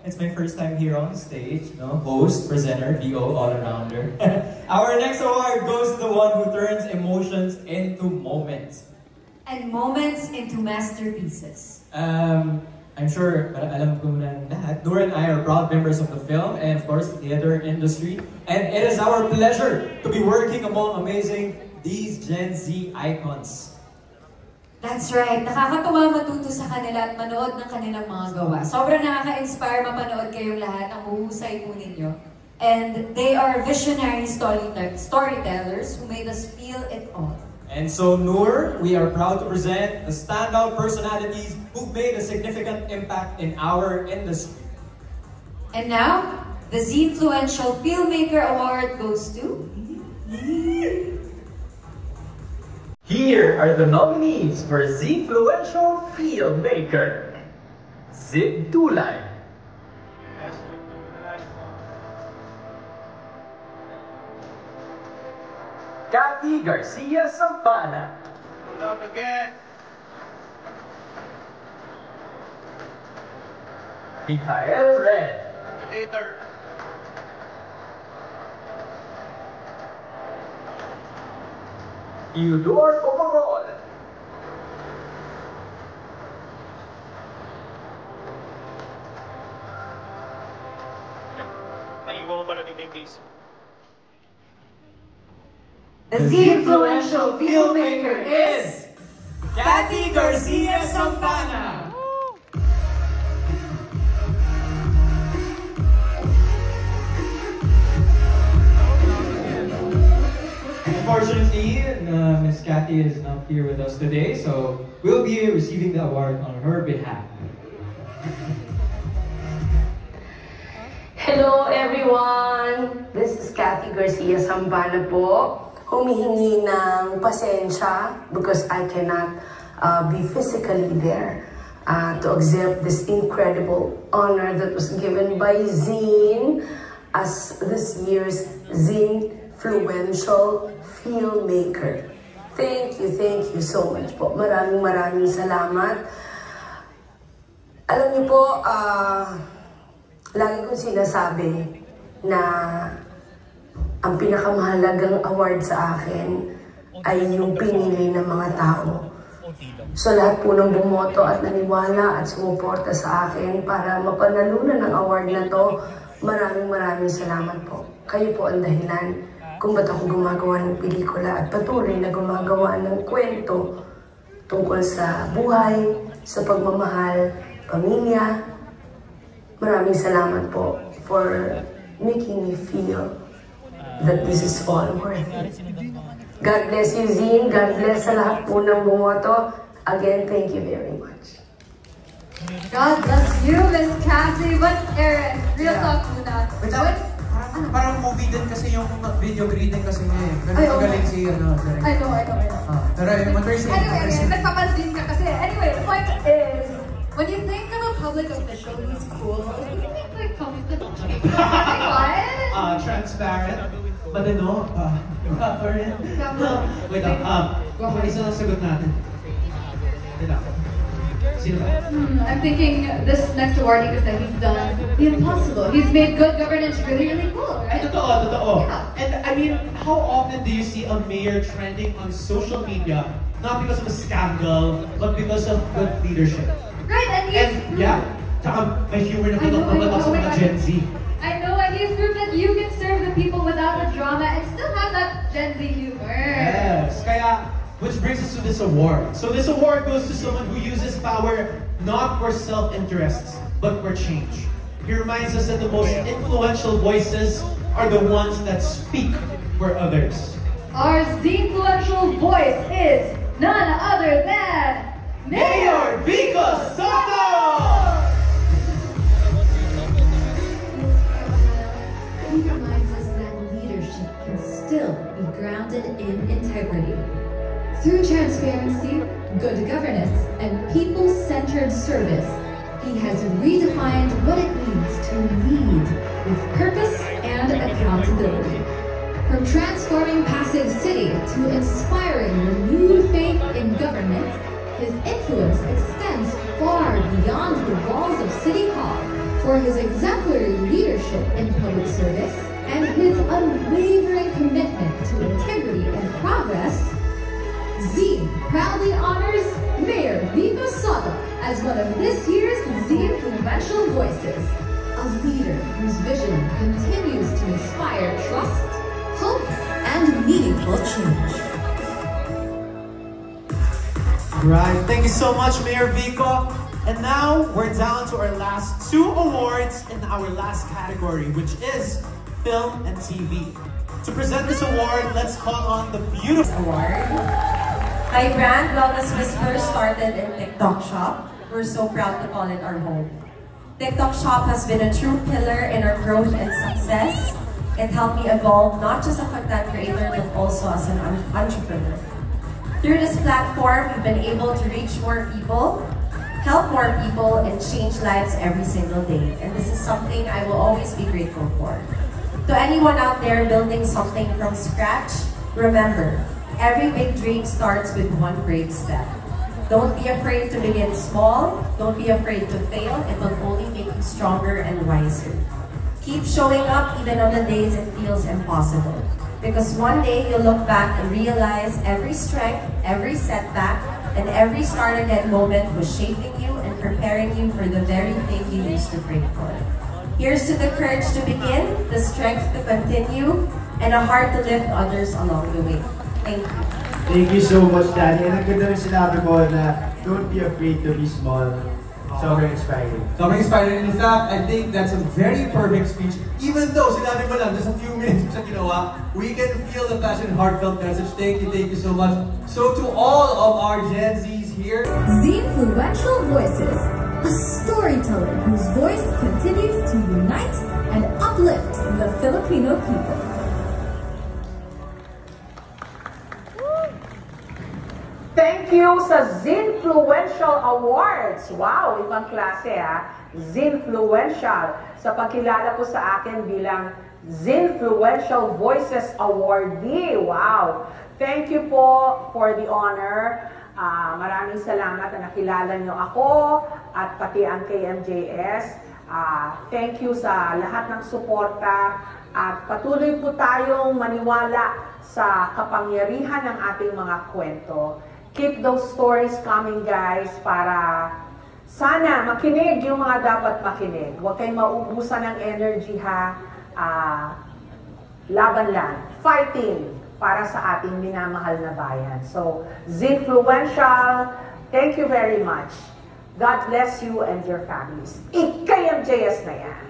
It's my first time here on stage, no? Host, presenter, VO, all-arounder. Our next award goes to the one who turns emotions into moments. And moments into masterpieces. I'm sure alam ko na lahat. Noor and I are proud members of the film and of course the theater industry. And it is our pleasure to be working among these Gen Z icons. That's right. Nakakatuwa matuto sa kanila at manood ng kanilang mga gawa. Sobrang nakaka-inspire mapanood kayong lahat. Ang huhusay po ninyo. And they are visionary storytellers who made us feel it all. And so, Noor, we are proud to present the standout personalities who've made a significant impact in our industry. And now, the Z-Influential Filmmaker Award goes to... Here are the nominees for Z-Influential Filmmaker. Zib Dulay. Kathy Garcia Sampana. Up again. Michael Red. Later. Eudor Pomarol. Naiwan mo ba natin yung case? The Z-Influential Filmmaker is... Kathy Garcia Sampana. Unfortunately, Miss Kathy is not here with us today, so we'll be receiving the award on her behalf. Hello everyone! This is Kathy Garcia Sampana po. Humihingi ng pasensya because I cannot be physically there to accept this incredible honor that was given by Zine as this year's Z-Influential Filmmaker. Thank you so much po. Maraming salamat. Alam niyo po, lagi kong sinasabi na ang pinakamahalagang award sa akin ay yung pinili ng mga tao. So lahat po ng bumoto at naniwala at sumuporta sa akin para mapanalunan ng award na to, maraming salamat po. Kayo po ang dahilan kung ba't ako gumagawa ng pelikula at patuloy na gumagawa ng kwento tungkol sa buhay, sa pagmamahal, pamilya. Maraming salamat po for making me feel that this is all worth it. God bless you, Zine. God bless sa lahat po ng bumoto. Again, thank you very much. God bless you, Miss Kathy. But Aaron, real talk muna. Parang movie din kasi yung video greeting kasi niya eh. Pero magaling si ano. I know. Pero what we're saying. Anyway, nagpapansin ka kasi. Anyway, the point is, when you think of a public official who's cool, you think like comfortable. What? Transparent. But ano, current. Wait lang, isa lang sagot natin. I'm thinking this next award because he's done the impossible. He's made good governance really cool, right? Totoo. Yeah. And I mean, how often do you see a mayor trending on social media, not because of a scandal, but because of good leadership? Right, and yeah, may humor na pagkakalat sa mga Gen Z. I know, and he's proved that you can serve the people without the drama and still have that Gen Z humor. Yes, kaya, which brings us to this award. So this award goes to someone who uses power not for self-interests, but for change. He reminds us that the most influential voices are the ones that speak for others. Our Z-Influential voice is none other than Mayor Vico Soto! He reminds us that leadership can still be grounded in integrity. Through transparency, good governance, and people-centered service, he has redefined what it means to lead with purpose and accountability. From transforming Pasig City to inspiring renewed faith in government, his influence extends far beyond the walls of City Hall, for his exemplary leadership in public service and his unwavering commitment to integrity and progress, Zine proudly honors Mayor Vico Soto as one of this year's Zine Influential Voices, a leader whose vision continues to inspire trust, hope, and meaningful change. Right, thank you so much, Mayor Vico. And now, we're down to our last 2 awards in our last category, which is Film and TV. To present this award, let's call on the beautiful award. My brand, Wellness Whisper, started in TikTok Shop. We're so proud to call it our home. TikTok Shop has been a true pillar in our growth and success. It helped me evolve not just as a content creator, but also as an entrepreneur. Through this platform, we've been able to reach more people, help more people, and change lives every single day. And this is something I will always be grateful for. To anyone out there building something from scratch, remember, every big dream starts with one brave step. Don't be afraid to begin small. Don't be afraid to fail. It will only make you stronger and wiser. Keep showing up even on the days it feels impossible. Because one day you'll look back and realize every strength, every setback, and every start again moment was shaping you and preparing you for the very thing you used to pray for. Here's to the courage to begin, the strength to continue, and a heart to lift others along the way. Thank you. Thank you so much, Daddy. And ang ganda rin sinabi mo na don't be afraid to be small. Sobrang inspiring. Sobrang inspiring. In fact, I think that's a very perfect speech. Even though sinabi mo lang, just a few minutes sa ginawa, we can feel the passion and heartfelt message. Thank you so much. So to all of our Gen Zs here, Zinfluential Voices, a storyteller whose voice continues to unite and uplift the Filipino people. Thank you sa Zinfluential Awards. Wow, ibang klase ha. Zinfluential. Sa pagkilala po sa akin bilang Zinfluential Voices Awardee. Wow. Thank you po for the honor. Maraming salamat na nakilala nyo ako at pati ang KMJS. Thank you sa lahat ng suporta at patuloy po tayong maniwala sa kapangyarihan ng ating mga kwento. Keep those stories coming, guys, para sana makinig yung mga dapat makinig. Huwag kayong maubusan ng energy, ha? Laban lang. Fighting para sa ating minamahal na bayan. So, Zinfluential, thank you very much. God bless you and your families. KMJS na yan.